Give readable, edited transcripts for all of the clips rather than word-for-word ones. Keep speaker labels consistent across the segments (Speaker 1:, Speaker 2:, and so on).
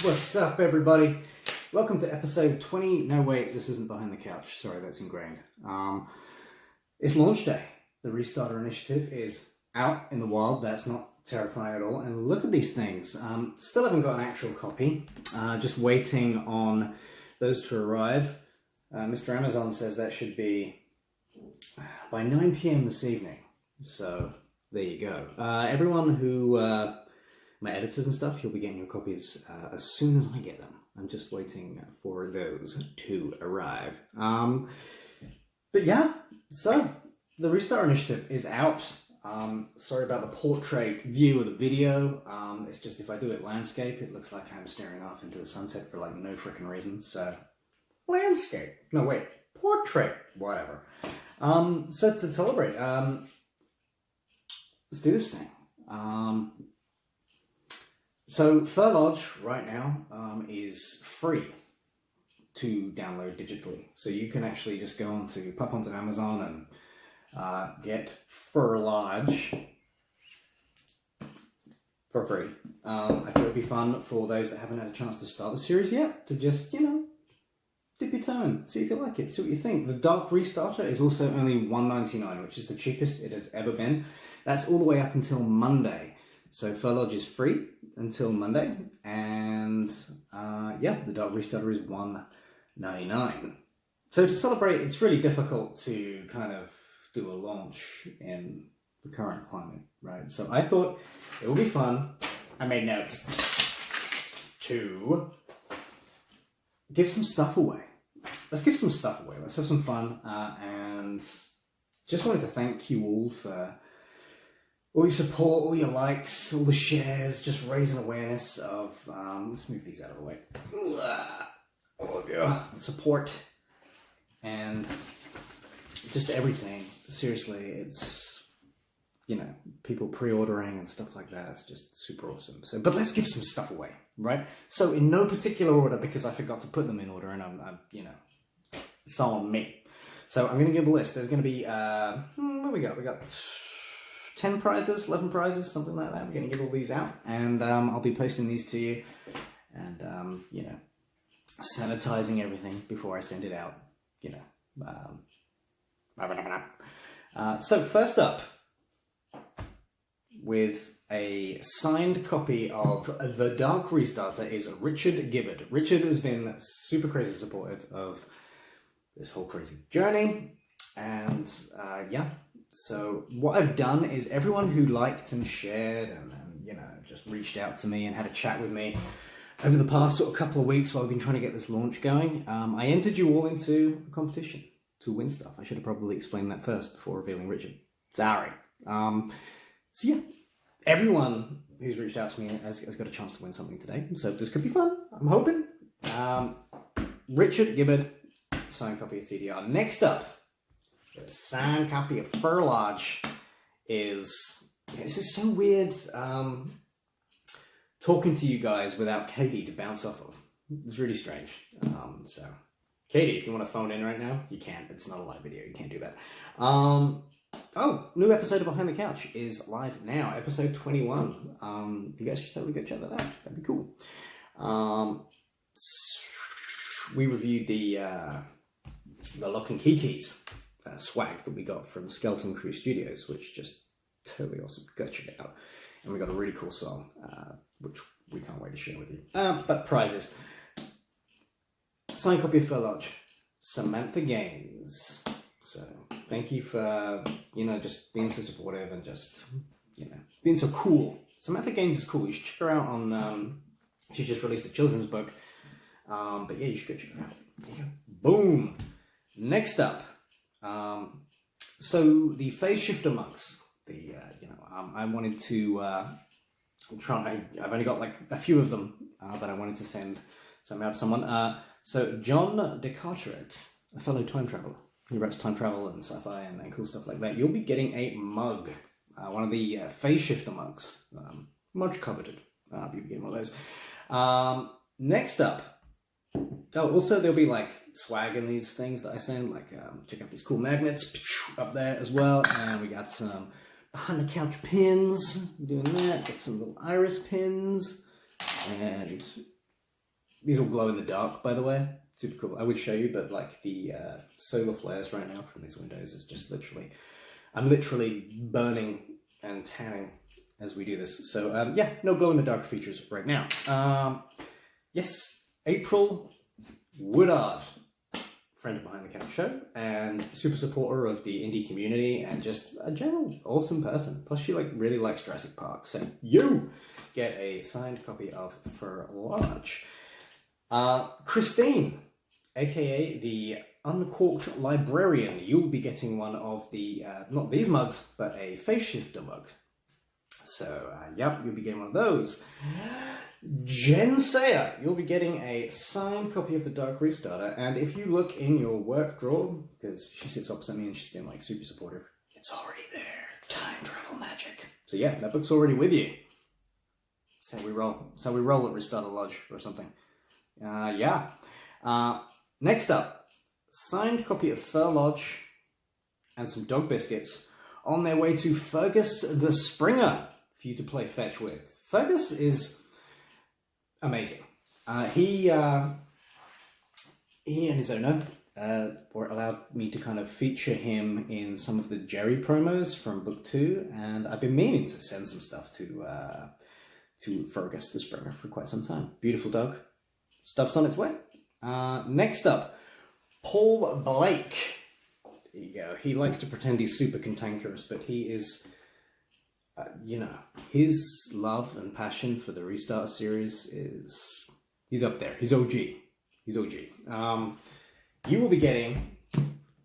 Speaker 1: What's up, everybody? Welcome to episode 20. No, wait, this isn't Behind the Couch. Sorry, that's ingrained. It's launch day. The Restarter initiative is out in the wild. That's not terrifying at all. And look at these things. Still haven't got an actual copy. Just waiting on those to arrive. Mr. Amazon says that should be by 9 p.m. this evening. So there you go. Everyone who... my editors and stuff, you'll be getting your copies as soon as I get them. I'm just waiting for those to arrive. But yeah, so the Restart Initiative is out. Sorry about the portrait view of the video. It's just if I do it landscape, it looks like I'm staring off into the sunset for like no frickin' reason. So, landscape. No, wait, portrait. Whatever. So to celebrate, let's do this thing. So R.I Launch right now is free to download digitally. So you can actually just pop onto Amazon and get R.I Launch for free. I thought it would be fun for those that haven't had a chance to start the series yet to just, dip your toe in, see if you like it, see what you think. The Dark Restarter is also only $1.99, which is the cheapest it has ever been. That's all the way up until Monday. So R.I Launch is free until Monday, and yeah, the Dark Restarter is $1.99. So to celebrate, it's really difficult to kind of do a launch in the current climate, right? So I thought it would be fun. I made notes to give some stuff away. Let's give some stuff away. Let's have some fun, and just wanted to thank you all for all your support, all your likes, all the shares, just raising awareness of, let's move these out of the way, all of your support, and just everything. Seriously, it's, people pre-ordering and stuff like that. It's just super awesome. So, but let's give some stuff away, right? So in no particular order, because I forgot to put them in order, and I'm it's on me. So I'm going to give a list. There's going to be, what we got? We got 10 prizes, 11 prizes, something like that. We're going to give all these out, and I'll be posting these to you, and, sanitizing everything before I send it out, So first up, with a signed copy of The Dark Restarter is Richard Gibbard. Richard has been super crazy supportive of this whole crazy journey, and yeah. So what I've done is everyone who liked and shared and just reached out to me and had a chat with me over the past sort of couple of weeks while I've been trying to get this launch going, I entered you all into a competition to win stuff. I should have probably explained that first before revealing Richard. Sorry. So yeah, everyone who's reached out to me has got a chance to win something today. So this could be fun, I'm hoping. Richard Gibbard, signed copy of TDR. Next up, the signed copy of R.I Launch is... This is so weird talking to you guys without Katie to bounce off of. It's really strange. So, Katie, if you want to phone in right now, you can. It's not a live video. You can't do that. Oh, new episode of Behind the Couch is live now. Episode 21. You guys should totally go check that out. That'd be cool. We reviewed the Lock and Key Keys swag that we got from Skeleton Crew Studios, which just totally awesome. Go check it out. And we got a really cool song, which we can't wait to share with you. But prizes. Signed copy of R.I Launch, Samantha Gaines. So thank you for, just being so supportive and just, being so cool. Samantha Gaines is cool. You should check her out on, she just released a children's book. But yeah, you should go check her out. There you go. Boom. Next up, so the Phase Shifter mugs. I wanted to I've only got like a few of them, but I wanted to send some out to someone. So John DeCarteret, a fellow time traveler, he writes time travel and sci-fi and cool stuff like that. You'll be getting a mug, one of the Phase Shifter mugs, much coveted. You'll be getting one of those. Next up, also there'll be like swag in these things that I send, like check out these cool magnets up there as well, and we got some Behind the Couch pins, doing that, got some little iris pins, and these all glow in the dark, by the way. Super cool. I would show you, but like the solar flares right now from these windows is just literally, I'm literally burning and tanning as we do this. So yeah, no glow in the dark features right now. Yes, April Woodard, friend behind the camera show and super supporter of the indie community and just a general awesome person. Plus she like really likes Jurassic Park. So you get a signed copy of For Large. Christine, aka the Uncorked Librarian, you'll be getting one of the, not these mugs, but a face shifter mug. So, yep, you'll be getting one of those. Jen Sayer, you'll be getting a signed copy of the Dark Restarter, and if you look in your work drawer, because she sits opposite me and she's been like super supportive, it's already there. Time travel magic. So yeah, that book's already with you. That's how we roll. That's how we roll at Restarter Lodge or something. Yeah. Next up, signed copy of Fur Lodge and some dog biscuits on their way to Fergus the Springer for you to play fetch with. Fergus is amazing. He and his owner were allowed me to kind of feature him in some of the Jerry promos from book 2, and I've been meaning to send some stuff to Fergus the Springer for quite some time. Beautiful dog. Stuff's on its way. Next up, Paul Blake. There you go. He likes to pretend he's super cantankerous, but he is, you know, his love and passion for the Restart series is, he's up there. He's OG. He's OG. You will be getting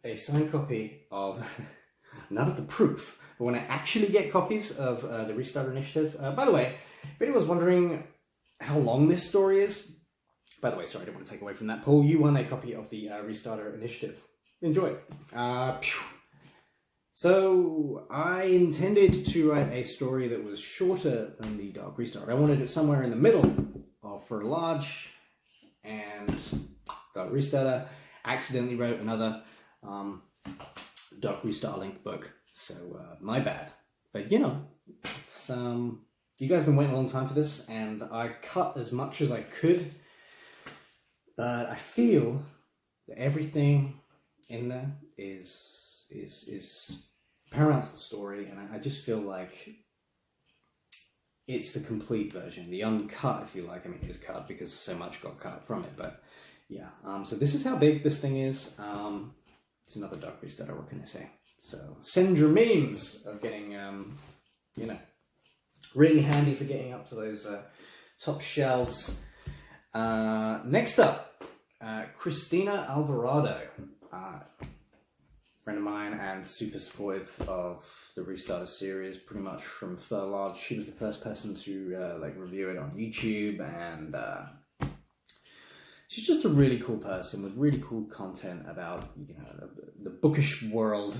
Speaker 1: a signed copy of, none of the proof, but when I actually get copies of the Restart Initiative. By the way, if anyone's wondering how long this story is, by the way, sorry, I don't want to take away from that. Paul, you won a copy of the Restarter Initiative. Enjoy. So, I intended to write a story that was shorter than the Dark Restart. I wanted it somewhere in the middle of For Large and Dark Restarter. Accidentally wrote another Dark Restart linked book. So, my bad. But, you know, it's, you guys have been waiting a long time for this, and I cut as much as I could. But I feel that everything in there is paramount to the story, and I just feel like it's the complete version, the uncut, if you like. I mean, it is cut because so much got cut from it, but yeah. So this is how big this thing is. It's another Dark Restarter, what can I say? So send your memes of getting, you know, really handy for getting up to those top shelves. Next up, Christina Alvarado, friend of mine and super supportive of the Restarter series, pretty much from Fur Large. She was the first person to like review it on YouTube, and she's just a really cool person with really cool content about, you know, the bookish world.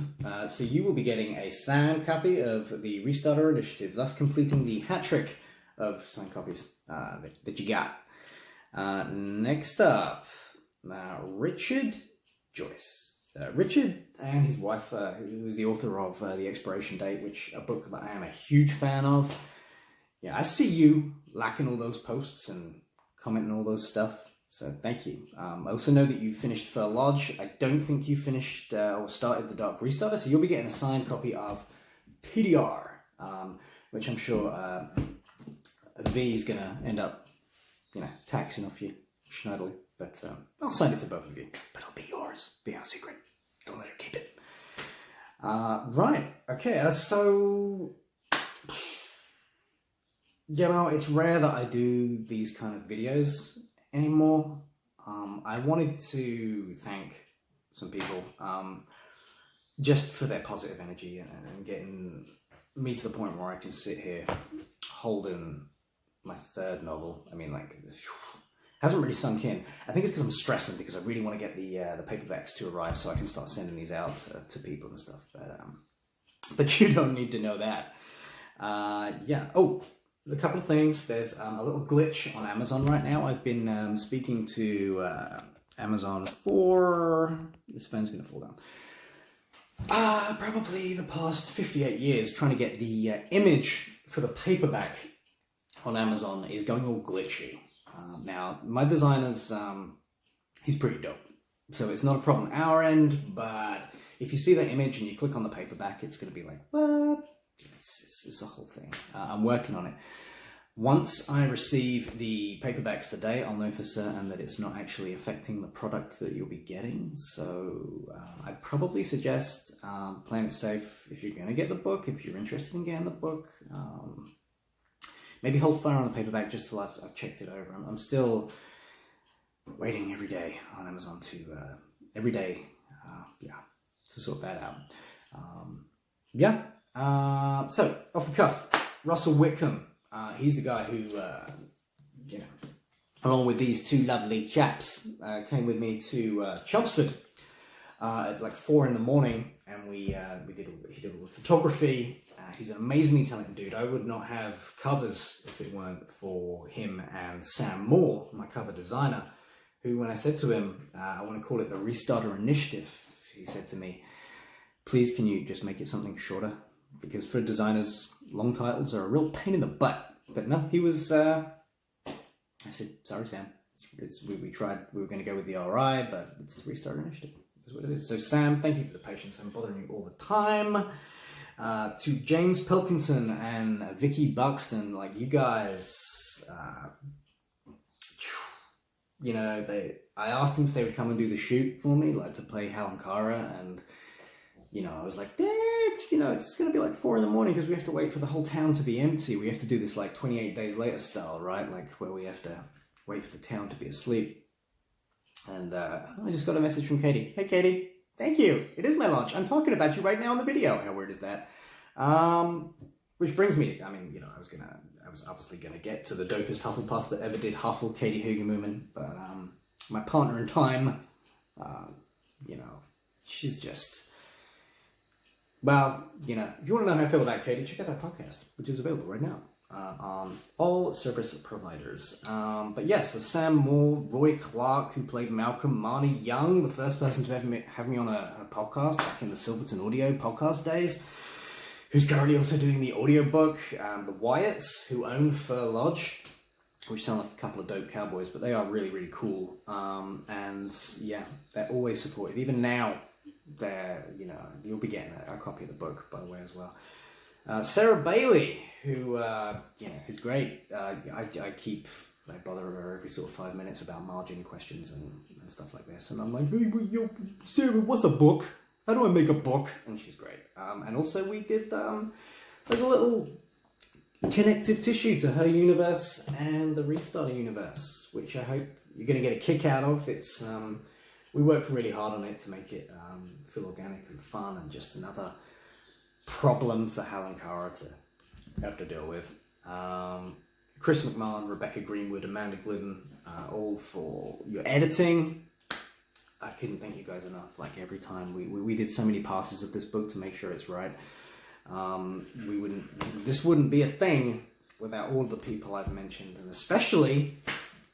Speaker 1: So you will be getting a signed copy of the Restarter Initiative, thus completing the hat trick of signed copies that you got. Next up, Richard Joyce. Richard and his wife, who is the author of The Expiration Date, which a book that I am a huge fan of. Yeah, I see you liking all those posts and commenting all those stuff, so thank you. I also know that you finished Fur Lodge. I don't think you finished or started the Dark Restarter, so you'll be getting a signed copy of PDR, which I'm sure V is going to end up, you know, taxing off you, schnoddly. But I'll sign it to both of you. But it'll be yours. Be our secret. Don't let her keep it. Right. Okay. So, you know, it's rare that I do these kind of videos anymore. I wanted to thank some people just for their positive energy and getting me to the point where I can sit here holding my third novel. I mean, like, hasn't really sunk in. I think it's because I'm stressing, because I really want to get the paperbacks to arrive so I can start sending these out to people and stuff. But you don't need to know that. Yeah. Oh, a couple of things. There's a little glitch on Amazon right now. I've been speaking to Amazon for... This phone's going to fall down. Probably the past 58 years, trying to get the image for the paperback on Amazon is going all glitchy. Now, my designer's, he's pretty dope. So it's not a problem at our end, but if you see that image and you click on the paperback, it's going to be like, what? It's a whole thing. I'm working on it. Once I receive the paperbacks today, I'll know for certain that it's not actually affecting the product that you'll be getting. So I'd probably suggest playing it safe if you're going to get the book, if you're interested in getting the book. Maybe hold fire on the paperback just till I've checked it over. I'm still waiting every day on Amazon to sort that out. So off the cuff, Russell Whitcomb. He's the guy who, along with these two lovely chaps, came with me to Chelmsford at like 4 a.m, and he did all the photography. He's an amazingly talented dude. I would not have covers if it weren't for him and Sam Moore, my cover designer, who, when I said to him, I want to call it the Restarter Initiative, he said to me, please, can you just make it something shorter? Because for designers, long titles are a real pain in the butt. But no, he was, I said, sorry, Sam. We tried, we were going to go with the R.I, but it's the Restarter Initiative. That's what it is. So, Sam, thank you for the patience. I'm bothering you all the time. To James Pilkinson and Vicky Buxton, like, you guys, I asked them if they would come and do the shoot for me, like to play Helen Cara, and I was like, Dad, it's going to be like 4 a.m. because we have to wait for the whole town to be empty. We have to do this like 28 days later style, right? Like where we have to wait for the town to be asleep. And I just got a message from Katie. Hey, Katie, thank you. It is my launch. I'm talking about you right now on the video. How weird is that? Which brings me, I was obviously going to get to the dopest Hufflepuff that ever did Huffle, Katie Hugemumen, but my partner in time, she's just... Well, if you want to know how I feel about Katie, check out that podcast, which is available right now on all service providers. But yes, so Sam Moore, Roy Clark, who played Malcolm, Marnie Young, the first person to have me on a podcast back in the Silverton Audio podcast days, who's currently also doing the audiobook, the Wyatts, who own Fur Lodge, which sound like a couple of dope cowboys, but they are really, really cool. And yeah, they're always supportive. Even now, you'll be getting a copy of the book, by the way, as well. Sarah Bailey, who, who's great. I bother her every sort of 5 minutes about margin questions and stuff like this. And I'm like, hey, Sarah, what's a book? How do I make a book? And she's great. And also we did, there's a little connective tissue to her universe and the Restarter universe, which I hope you're going to get a kick out of. It's, we worked really hard on it to make it feel organic and fun, and just another problem for Helen Cara to have to deal with. Chris McMahon, Rebecca Greenwood, Amanda Glidden, all for your editing. I couldn't thank you guys enough. Like every time we did so many passes of this book to make sure it's right. This wouldn't be a thing without all the people I've mentioned, and especially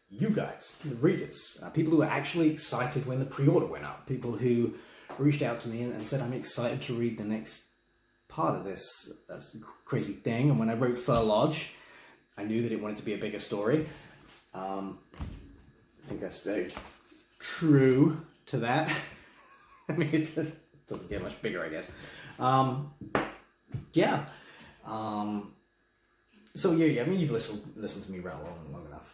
Speaker 1: you guys, the readers, people who were actually excited when the pre-order went up, people who reached out to me and said, I'm excited to read the next part of this crazy thing. And when I wrote Fur Lodge, I knew that it wanted to be a bigger story. I think I stayed true to that. I mean, it doesn't get much bigger, I guess. So yeah, I mean, you've listened to me rattle on long enough.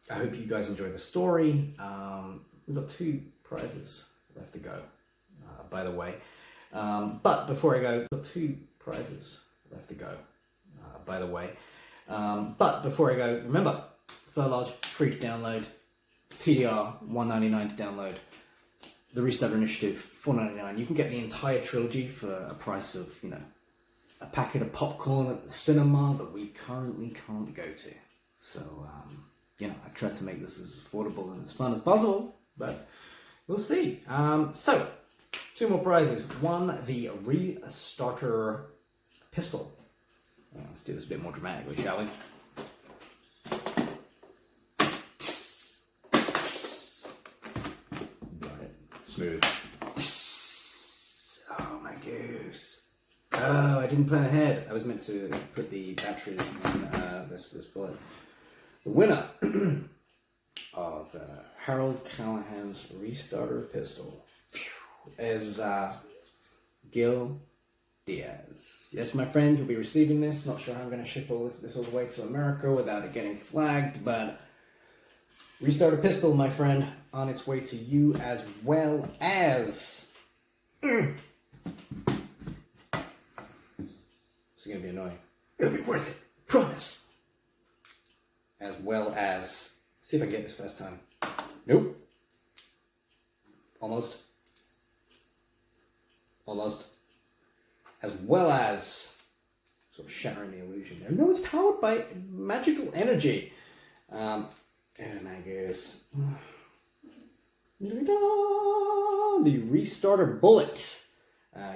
Speaker 1: I hope you guys enjoy the story. We've got 2 prizes left to go, by the way. But before I go, got 2 prizes left to go, by the way. But before I go, remember, Fur Lodge, free to download. TDR, $1.99 to download. The Restarter Initiative, $4.99. You can get the entire trilogy for a price of, a packet of popcorn at the cinema that we currently can't go to. So, I've tried to make this as affordable and as fun as possible, but we'll see. So, 2 more prizes. One, the Restarter pistol. Let's do this a bit more dramatically, shall we? Got it. Smooth. Oh, my goose. Oh, I didn't plan ahead. I was meant to put the batteries in this bullet. The winner of Harold Callahan's Restarter Pistol is Gil Diaz. Yes, my friend, you'll be receiving this. Not sure how I'm going to ship all this all the way to America without it getting flagged, but Restarter Pistol, my friend, on its way to you, as well as... This is going to be annoying. It'll be worth it. Promise. As well as... See if I can get this first time. Nope. Almost. As well as... Sort of shattering the illusion there. No, it's powered by magical energy. And I guess... The Restarter Bullet.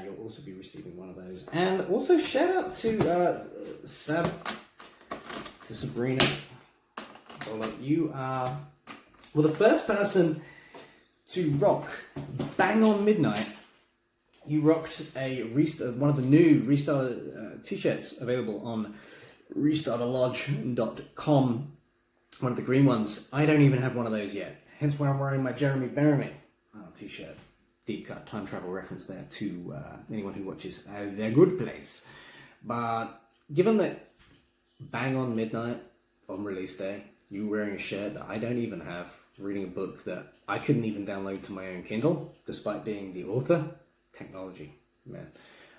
Speaker 1: You'll also be receiving one of those. And also shout out to Sabrina. You are the first person to rock bang on midnight. You rocked one of the new Restarter t-shirts available on restarterlodge.com. One of the green ones. I don't even have one of those yet. Hence why I'm wearing my Jeremy Bearimy t-shirt. Deep cut time travel reference there to anyone who watches The Good Place. But given that bang on midnight on release day, you wearing a shirt that I don't even have, reading a book that I couldn't even download to my own Kindle, despite being the author, technology, man.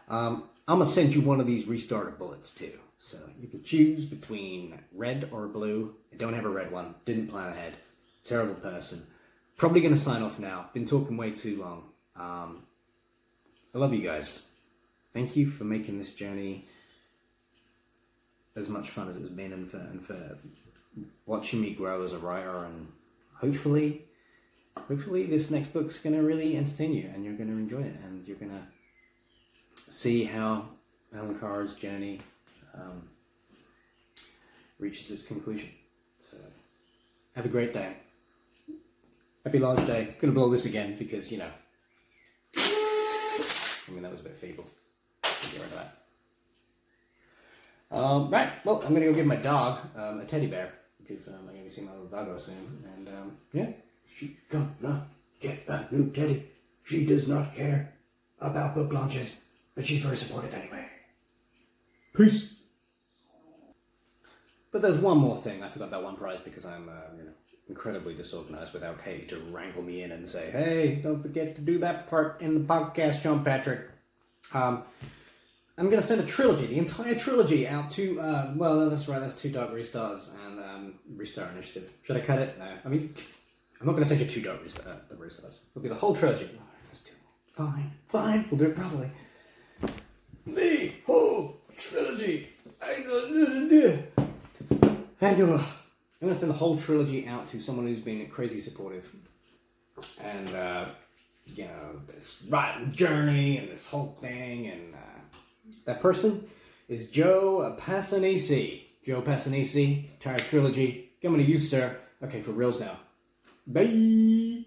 Speaker 1: I'm going to send you one of these Restarter bullets too. So you can choose between red or blue. I don't have a red one. Didn't plan ahead. Terrible person. Probably going to sign off now. Been talking way too long. I love you guys. Thank you for making this journey as much fun as it's been, and for watching me grow as a writer. And hopefully this next book's going to really entertain you, and you're going to enjoy it, and you're going to see how Alan Carr's journey reaches its conclusion. So have a great day. Happy Launch Day. Gonna blow this again because, you know, I mean, that was a bit feeble. Get rid of that. Right, well, I'm gonna go give my dog a teddy bear because I'm gonna be seeing my little doggo soon. And yeah, she's gonna get a new teddy. She does not care about book launches, but she's very supportive anyway. Peace. But there's one more thing. I forgot that one prize because I'm, incredibly disorganized without Katie to wrangle me in and say, hey, don't forget to do that part in the podcast, John Patrick. I'm going to send a trilogy, the entire trilogy, out to, well, that's right, that's 2 Dark Restarts and Restart Initiative. Should I cut it? No. I mean, I'm not going to send you 2 Dark Restarts. It'll be the whole trilogy. Oh, let's do it. Fine, we'll do it properly. The whole trilogy. I'm going to send the whole trilogy out to someone who's been crazy supportive. And, this writing journey and this whole thing. And that person is Joe Passanisi. Joe Passanisi, entire trilogy. Coming to you, sir. Okay, for reals now. Bye!